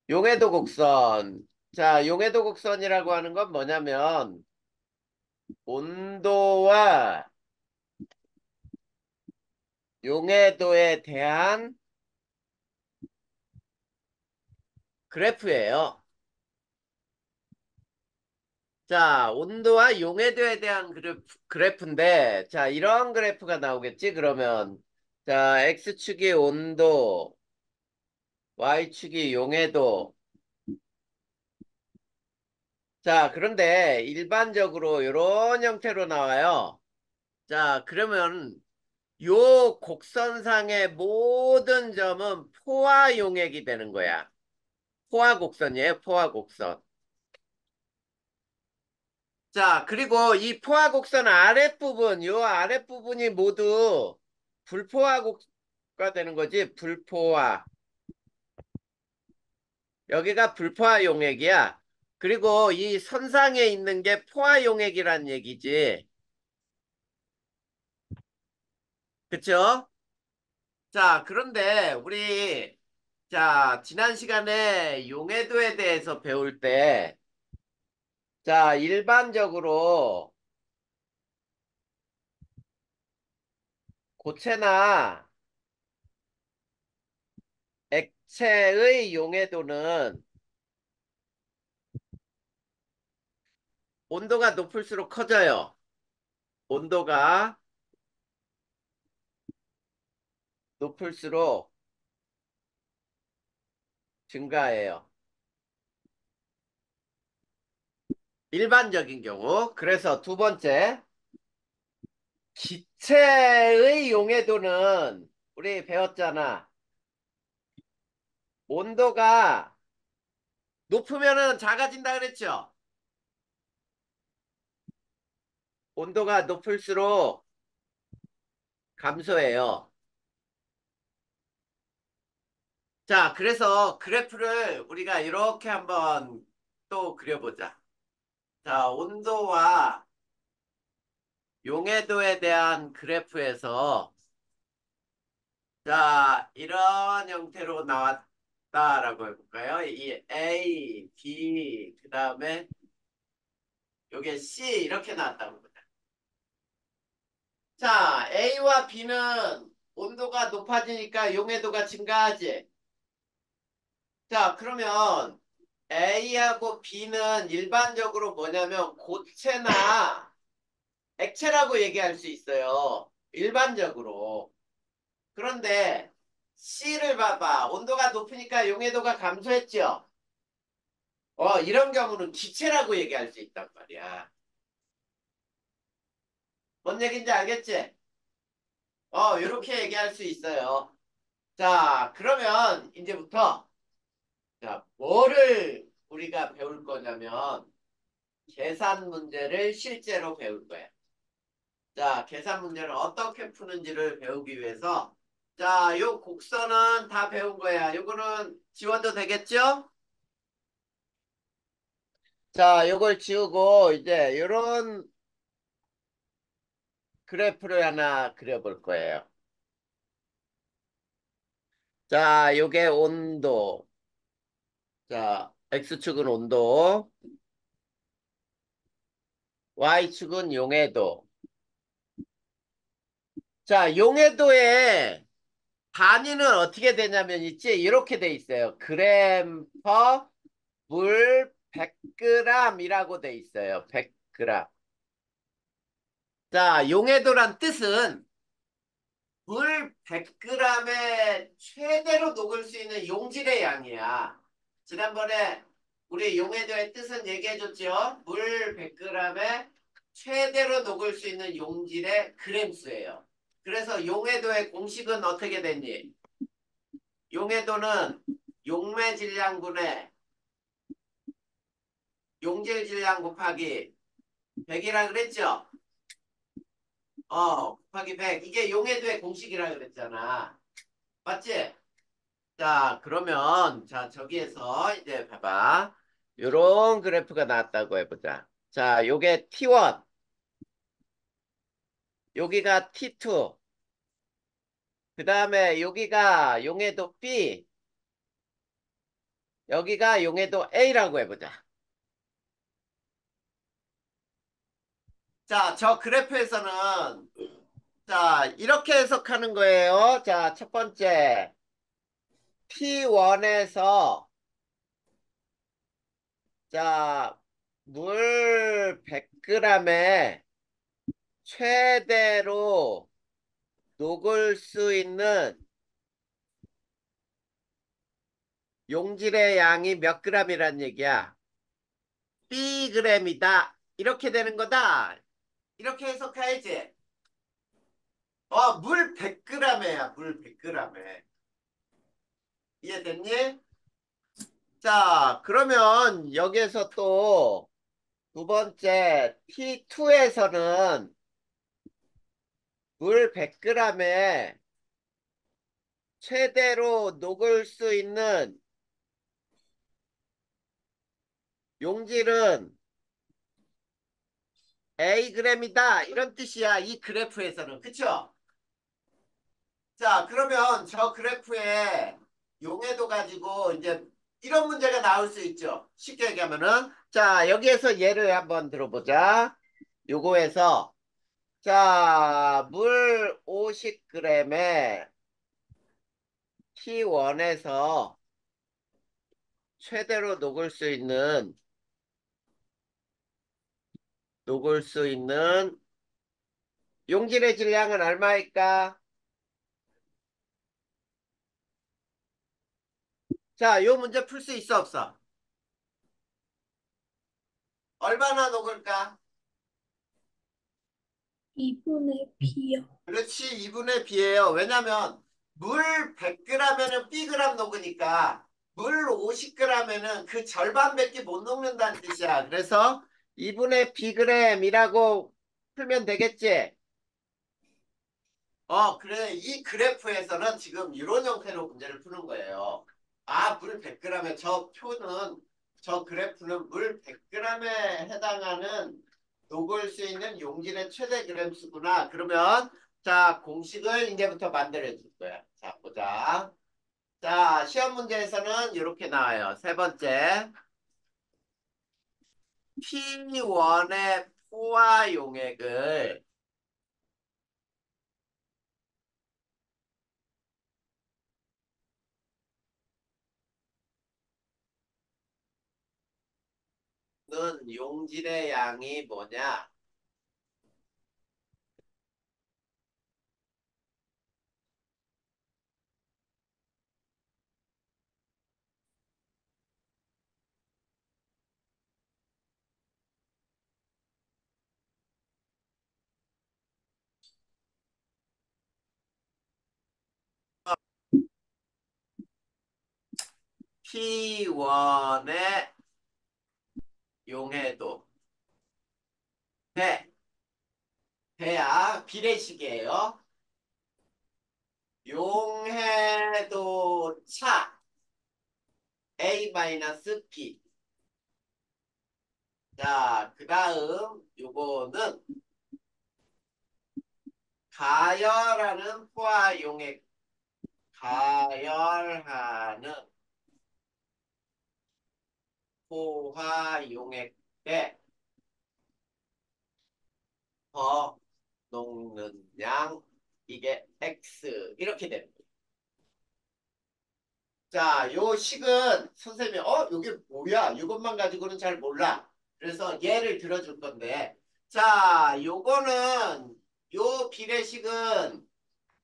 용해도 곡선. 자, 용해도 곡선이라고 하는 건 뭐냐면, 온도와 용해도에 대한 그래프예요. 자, 온도와 용해도에 대한 그래프인데, 자, 이런 그래프가 나오겠지, 그러면. 자, X축이 온도, Y축이 용해도. 자, 그런데 일반적으로 이런 형태로 나와요. 자, 그러면 요 곡선상의 모든 점은 포화 용액이 되는 거야. 포화 곡선이에요, 포화 곡선. 자, 그리고 이 포화 곡선 아랫부분, 요 아랫부분이 모두 불포화 곡가 되는 거지, 불포화. 여기가 불포화 용액이야. 그리고 이 선상에 있는 게 포화 용액이란 얘기지. 그쵸? 자, 그런데 우리 자, 지난 시간에 용해도에 대해서 배울 때 자, 일반적으로 고체나 액체의 용해도는 온도가 높을수록 커져요. 온도가 높을수록 증가해요. 일반적인 경우. 그래서 두 번째, 기체의 용해도는 우리 배웠잖아. 온도가 높으면은 작아진다 그랬죠? 온도가 높을수록 감소해요. 자, 그래서 그래프를 우리가 이렇게 한번 또 그려보자. 자, 온도와 용해도에 대한 그래프에서 자, 이런 형태로 나왔다라고 해볼까요? 이 A, B, 그 다음에 요게 C 이렇게 나왔다고 보자. 자, A와 B는 온도가 높아지니까 용해도가 증가하지. 자, 그러면 A하고 B는 일반적으로 뭐냐면 고체나 액체라고 얘기할 수 있어요. 일반적으로. 그런데 C를 봐봐. 온도가 높으니까 용해도가 감소했죠. 이런 경우는 기체라고 얘기할 수 있단 말이야. 뭔 얘기인지 알겠지? 이렇게 얘기할 수 있어요. 자, 그러면 이제부터 자, 뭐를 우리가 배울 거냐면 계산 문제를 실제로 배울 거야. 자, 계산 문제를 어떻게 푸는지를 배우기 위해서 자, 요 곡선은 다 배운 거야. 요거는 지워도 되겠죠? 자, 요걸 지우고 이제 요런 그래프를 하나 그려볼 거예요. 자, 요게 온도. 자, X축은 온도, Y축은 용해도. 자, 용해도의 단위는 어떻게 되냐면 있지? 이렇게 돼 있어요. 그램 퍼 물 100g이라고 돼 있어요. 100g. 자, 용해도란 뜻은 물 100g에 최대로 녹을 수 있는 용질의 양이야. 지난번에 우리 용해도의 뜻은 얘기해줬죠? 물 100g에 최대로 녹을 수 있는 용질의 그램수예요. 그래서 용해도의 공식은 어떻게 됐니? 용해도는 용매 질량분의 용질 질량 곱하기 100이라 그랬죠? 곱하기 100. 이게 용해도의 공식이라 그랬잖아. 맞지? 자, 그러면, 자, 저기에서 이제 봐봐. 요런 그래프가 나왔다고 해보자. 자, 요게 T1, 여기가 T2, 그 다음에 여기가 용해도 B, 여기가 용해도 A라고 해보자. 자, 저 그래프에서는 자, 이렇게 해석하는 거예요. 자, 첫 번째. T1에서 자, 물 100g에 최대로 녹을 수 있는 용질의 양이 몇 g이란 얘기야? Bg이다. 이렇게 되는 거다. 이렇게 해석해야지. 물 100g에야, 물 100g에. 이해됐니? 자, 그러면 여기에서 또 두 번째 T2에서는 물 100g에 최대로 녹을 수 있는 용질은 Ag이다. 이런 뜻이야. 이 그래프에서는. 그쵸? 자, 그러면 저 그래프에 용해도 가지고 이제 이런 문제가 나올 수 있죠. 쉽게 얘기하면은. 자, 여기에서 예를 한번 들어보자. 요거에서 자, 물 50g에 T1에서 최대로 녹을 수 있는 용질의 질량은 얼마일까? 자, 요 문제 풀 수 있어 없어? 얼마나 녹을까? 2분의 B요. 그렇지, 2분의 B예요. 왜냐면 물 100g에는 Bg 녹으니까 물 50g에는 그 절반밖에 못 녹는다는 뜻이야. 그래서 2분의 Bg이라고 풀면 되겠지? 그래. 이 그래프에서는 지금 이런 형태로 문제를 푸는 거예요. 물 100g에 저 그래프는 물 100g에 해당하는 녹을 수 있는 용질의 최대 그램 수구나. 그러면, 자, 공식을 이제부터 만들어 줄 거야. 자, 보자. 자, 시험 문제에서는 이렇게 나와요. 세 번째. T1의 포화 용액을 는 용질의 양이 뭐냐? T1의 용해도 배, 배야 비례식이에요. 용해도 차 A-B. 자, 그 다음 요거는 가열하는 포화 용액, 가열하는 포화 용액 대 더 녹는 양, 이게 X 이렇게 됩니다. 자, 요 식은 선생님이 요게 뭐야? 이것만 가지고는 잘 몰라. 그래서 예를 들어줄 건데, 자, 요거는 요 비례식은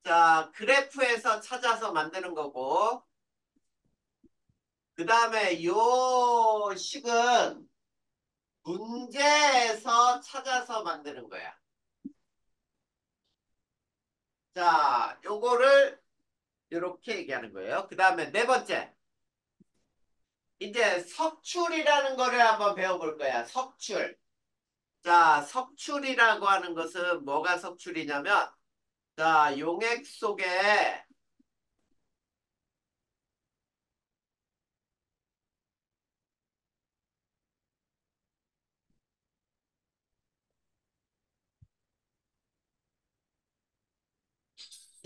자 그래프에서 찾아서 만드는 거고, 그 다음에 요 식은 문제에서 찾아서 만드는 거야. 자, 요거를 이렇게 얘기하는 거예요. 그 다음에 네 번째. 이제 석출이라는 거를 한번 배워볼 거야. 석출. 자, 석출이라고 하는 것은 뭐가 석출이냐면, 자, 용액 속에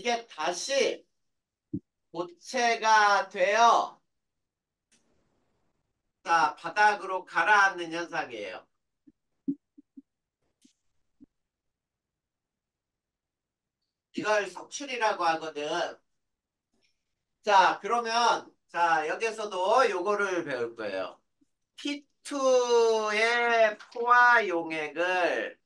이게 다시 고체가 되어 자, 바닥으로 가라앉는 현상이에요. 이걸 석출이라고 하거든. 자, 그러면, 자, 여기서도 요거를 배울 거예요. T2의 포화 용액을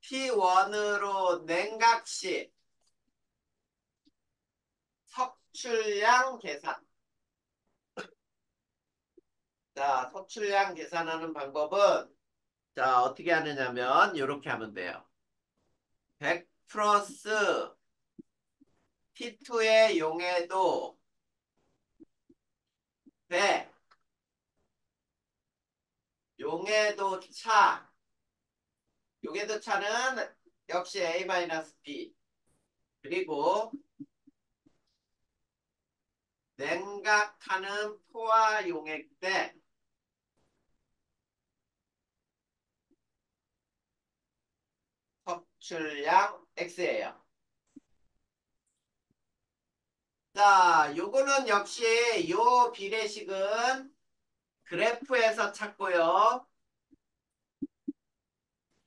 T1으로 냉각시 석출량 계산. 자, 석출량 계산하는 방법은, 자, 어떻게 하느냐면, 이렇게 하면 돼요. 100 플러스 T2의 용해도 배, 용해도 차, 용해도 차는 역시 A-B. 그리고 냉각하는 포화 용액 대 섭출량 X예요. 자, 요거는 역시 요 비례식은 그래프에서 찾고요.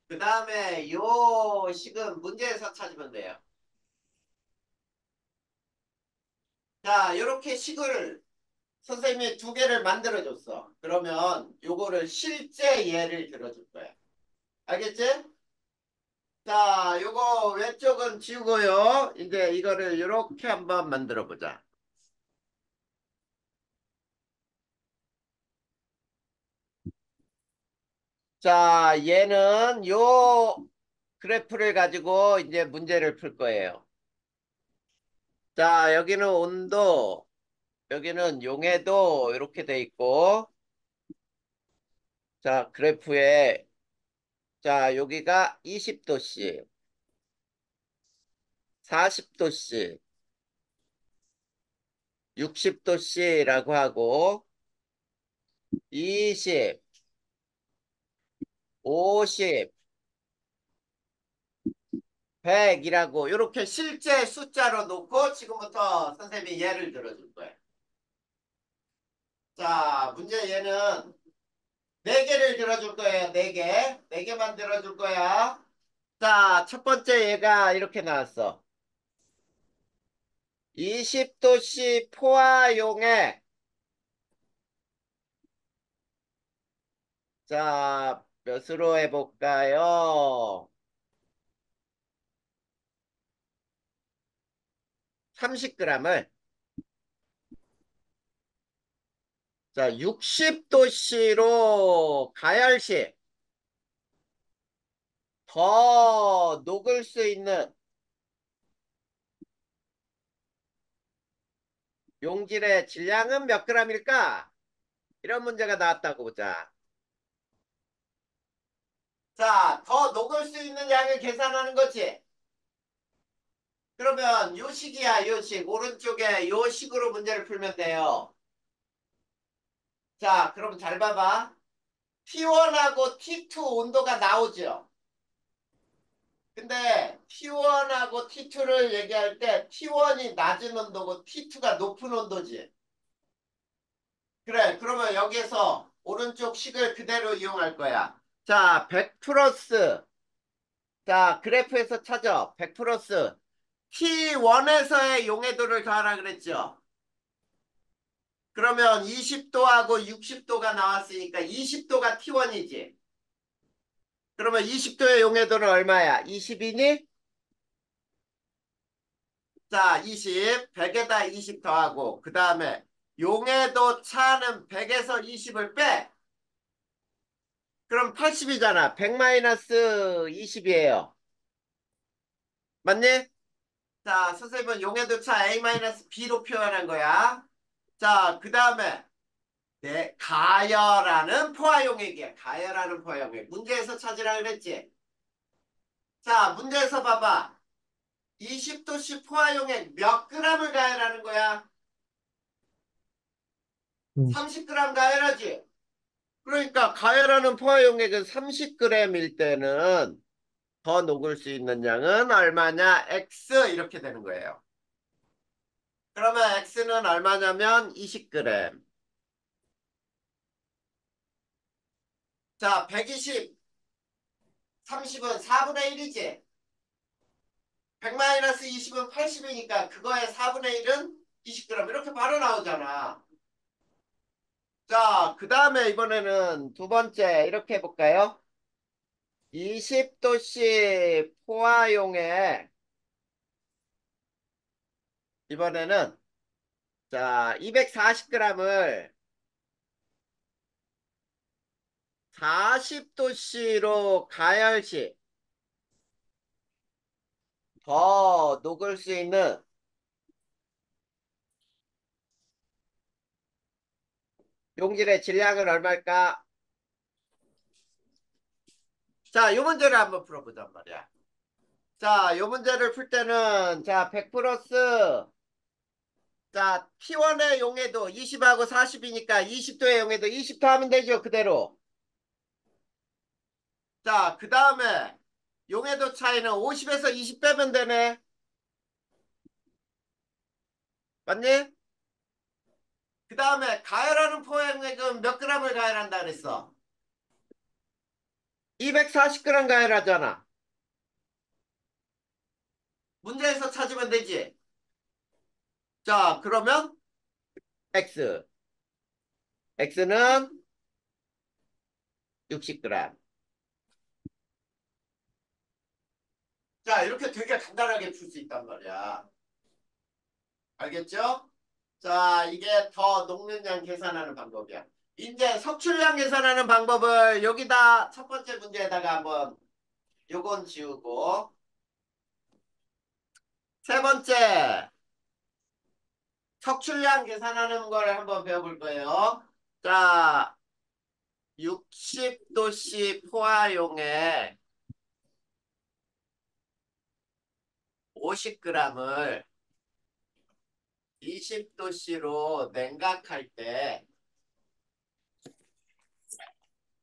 그 다음에 요 식은 문제에서 찾으면 돼요. 자, 요렇게 식을 선생님이 두 개를 만들어줬어. 그러면 요거를 실제 예를 들어줄 거야. 알겠지? 자, 요거 왼쪽은 지우고요. 이제 이거를 요렇게 한번 만들어 보자. 자, 얘는 요 그래프를 가지고 이제 문제를 풀 거예요. 자, 여기는 온도, 여기는 용해도 이렇게 돼 있고, 자, 그래프에, 자, 여기가 20도씨, 40도씨, 60도씨라고 하고, 20, 50, 100이라고 이렇게 실제 숫자로 놓고 지금부터 선생님이 예를 들어줄 거예요. 자, 문제 얘는 네 개를 들어줄 거예요. 네 개. 네 개만 들어줄 거야. 자, 첫 번째 얘가 이렇게 나왔어. 20도씨 포화용액. 자, 몇으로 해볼까요? 30g을. 자, 60도씨로 가열시 더 녹을 수 있는 용질의 질량은 몇 g일까? 이런 문제가 나왔다고 보자. 자, 더 녹을 수 있는 양을 계산하는 거지. 그러면 요 식이야, 요 식. 오른쪽에 요 식으로 문제를 풀면 돼요. 자, 그럼 잘 봐봐. T1하고 T2 온도가 나오죠. 근데 T1하고 T2를 얘기할 때 T1이 낮은 온도고 T2가 높은 온도지. 그래, 그러면 여기에서 오른쪽 식을 그대로 이용할 거야. 자, 100 플러스. 자, 그래프에서 찾아. 100 플러스. T1에서의 용해도를 더하라 그랬죠. 그러면 20도하고 60도가 나왔으니까 20도가 T1이지. 그러면 20도의 용해도는 얼마야? 20이니? 자, 20, 100에다 20 더하고 그 다음에 용해도 차는 100에서 20을 빼. 그럼 80이잖아. 100 마이너스 20이에요. 맞니? 자, 선생님은 용해도 차 A-B로 표현한 거야. 자, 그 다음에 네, 가열하는 포화용액이야. 가열하는 포화용액. 문제에서 찾으라 그랬지? 자, 문제에서 봐봐. 20도씨 포화용액 몇 g을 가열하는 거야? 30g 가열하지? 그러니까 가열하는 포화용액은 30g일 때는 더 녹을 수 있는 양은 얼마냐? X 이렇게 되는 거예요. 그러면 x는 얼마냐면 20g. 자, 120, 30은 4분의 1이지. 100-20은 80이니까 그거의 4분의 1은 20g. 이렇게 바로 나오잖아. 자, 그 다음에 이번에는 두 번째 이렇게 해볼까요? 20도씨 포화용에 이번에는 자, 240g을 40도씨로 가열 시 더 녹을 수 있는 용질의 질량은 얼마일까? 자, 이 문제를 한번 풀어보잔 말이야. 자, 이 문제를 풀 때는 자, 100 플러스 자, T1의 용해도 20하고 40이니까 20도의 용해도 20도 하면 되죠, 그대로. 자, 그 다음에 용해도 차이는 50에서 20 빼면 되네. 맞니? 그 다음에 가열하는 포획액은 몇 g을 가열한다 그랬어? 240g 가열하잖아. 문제에서 찾으면 되지. 자, 그러면 X. X는 60g. 자, 이렇게 되게 간단하게 풀 수 있단 말이야. 알겠죠? 자, 이게 더 녹는 양 계산하는 방법이야. 이제 석출량 계산하는 방법을 여기다 첫 번째 문제에다가 한번 요건 지우고 세 번째 석출량 계산하는 걸 한번 배워볼 거예요. 자, 60도씨 포화용에 50g을 20도씨로 냉각할 때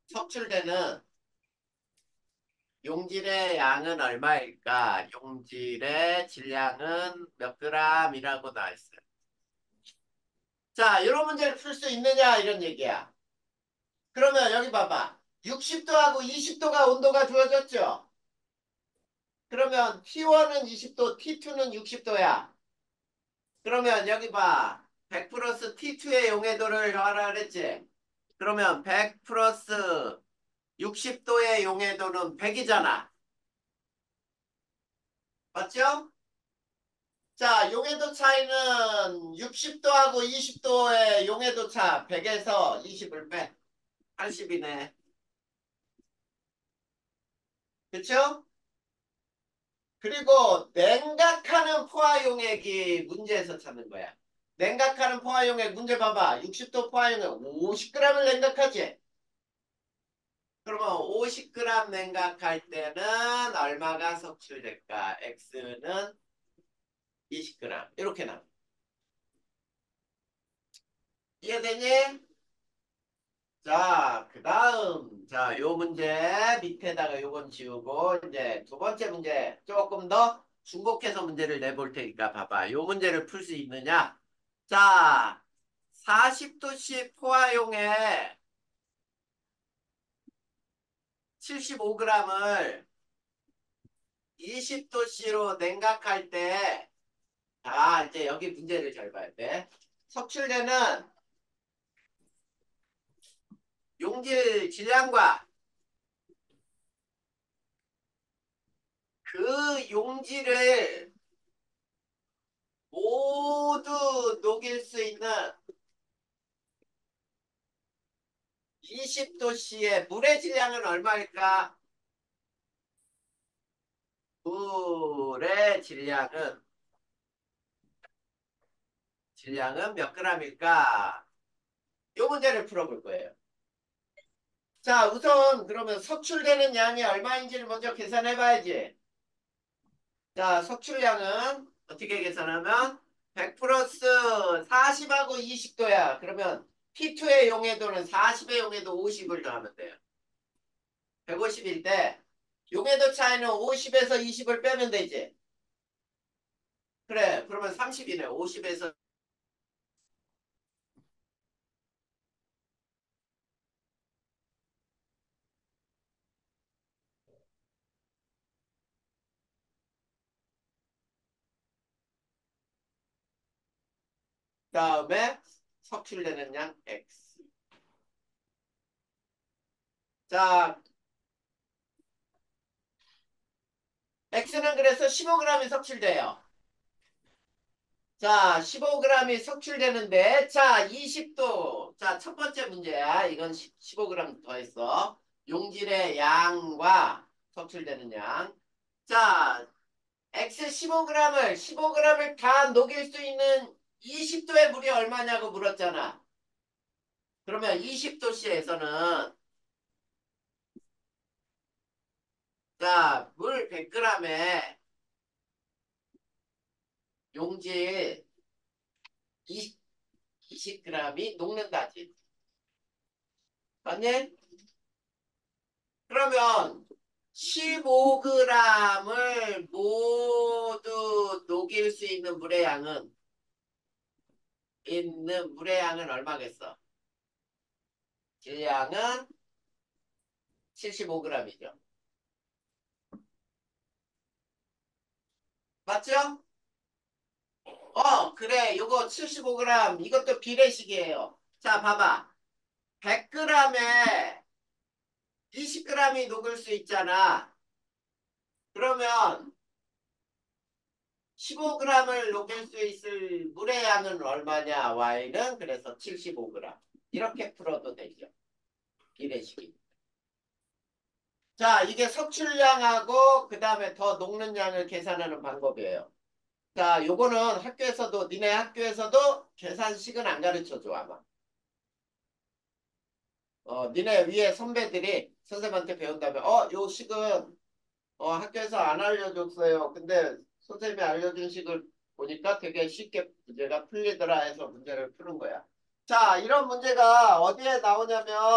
섭출되는 용질의 양은 얼마일까? 용질의 질량은 몇 g이라고 나와 있어요. 자, 이런 문제를 풀 수 있느냐 이런 얘기야. 그러면 여기 봐봐. 60도하고 20도가 온도가 주어졌죠? 그러면 T1은 20도, T2는 60도야. 그러면 여기 봐. 100 플러스 T2의 용해도를 하라 그랬지? 그러면 100 플러스 60도의 용해도는 100이잖아. 맞죠? 자, 용해도 차이는 60도하고 20도의 용해도 차 100에서 20을 빼. 80이네. 그쵸? 그리고 냉각하는 포화용액이 문제에서 찾는 거야. 냉각하는 포화용액 문제 봐봐. 60도 포화용액 50g을 냉각하지? 그러면 50g 냉각할 때는 얼마가 섭취될까? X는 20g. 이렇게 나와. 이해되니? 자, 그 다음. 자, 요 문제 밑에다가 요건 지우고, 이제 두 번째 문제 조금 더 중복해서 문제를 내볼 테니까 봐봐. 요 문제를 풀 수 있느냐? 자, 40도씨 포화용에 75g을 20도씨로 냉각할 때, 이제 여기 문제를 잘 봐야 돼. 섭출되는 용질 질량과 그 용질을 모두 녹일 수 있는 20도씨의 물의 질량은 얼마일까? 물의 질량은 몇 g일까? 이 문제를 풀어볼 거예요. 자, 우선 그러면 석출되는 양이 얼마인지를 먼저 계산해 봐야지. 자, 석출량은 어떻게 계산하면 100 플러스 40하고 20도야. 그러면 T2의 용해도는 40의 용해도 50을 더하면 돼요. 150일 때 용해도 차이는 50에서 20을 빼면 되지. 그래, 그러면 30이네. 50에서 다음에 석출되는 양 X. 자, X는 그래서 15g이 석출돼요. 자, 15g이 석출되는데, 자, 20도. 자, 첫 번째 문제야. 이건 15g 더했어. 용질의 양과 석출되는 양. 자, X 15g을 다 녹일 수 있는 20도의 물이 얼마냐고 물었잖아. 그러면 20도씨에서는, 자, 물 100g에 용질 20g이 녹는다지. 맞니? 그러면 15g을 모두 녹일 수 있는 물의 양은 얼마겠어? 질량은 75g이죠. 맞죠? 그래. 요거 75g. 이것도 비례식이에요. 자, 봐봐. 100g에 20g이 녹을 수 있잖아. 그러면 15g을 녹일 수 있을 물의 양은 얼마냐? Y는 그래서 75g. 이렇게 풀어도 되죠. 비례식이. 자, 이게 석출량하고 그 다음에 더 녹는 양을 계산하는 방법이에요. 자, 요거는 니네 학교에서도 계산식은 안 가르쳐줘, 아마. 니네 위에 선배들이 선생님한테 배운다면, 요 식은, 학교에서 안 알려줬어요. 근데 선생님이 알려준 식을 보니까 되게 쉽게 문제가 풀리더라 해서 문제를 푸는 거야. 자, 이런 문제가 어디에 나오냐면,